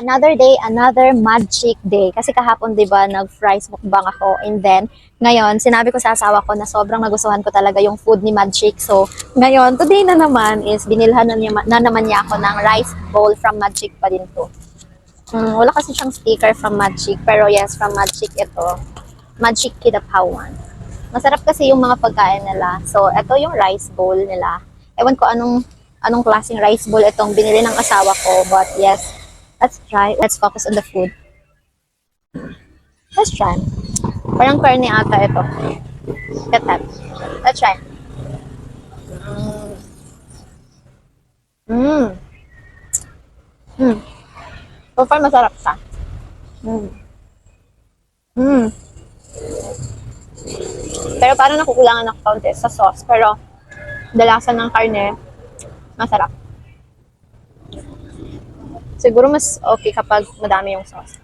Another day, another magic day. Kasi kahapon, di ba, nag-fries mukbang ako. And then, ngayon, sinabi ko sa asawa ko na sobrang nagustuhan ko talaga yung food ni Magic. So, ngayon, today na naman is binilhan na naman niya ako ng rice bowl from Magic pa din to. Wala kasi siyang sticker from Magic. Pero yes, from Magic ito. Magic Kidapawan. Masarap kasi yung mga pagkain nila. So, ito yung rice bowl nila. Ewan ko anong klaseng rice bowl itong binili ng asawa ko. But yes, let's try. Let's focus on the food. Let's try. Parang karne ata ito. Get that. Let's try. Mmm. Mmm. So far, masarap siya. Mmm. Mmm. Pero parang nakukulangan ng kaunti sa sauce. Pero, dalasan ng karne, masarap. Siguro mas okay kapag madami yung sauce.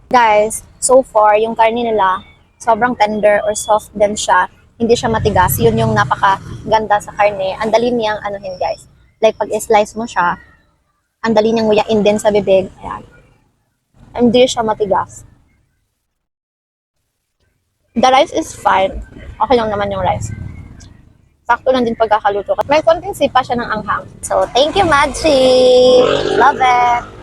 Guys, so far, yung karne nila, sobrang tender or soft din siya. Hindi siya matigas. Yun yung napaka-ganda sa karne. Ang dali niyang anuhin, guys. Like, pag i-slice mo siya, ang dali niyang nguyain din sa bibig. Ayan. Hindi siya matigas. The rice is fine. Okay lang naman yung rice. Sakto lang din pagkakaluto. May konting sipa siya ng anghang. So, thank you, Magic! Love it!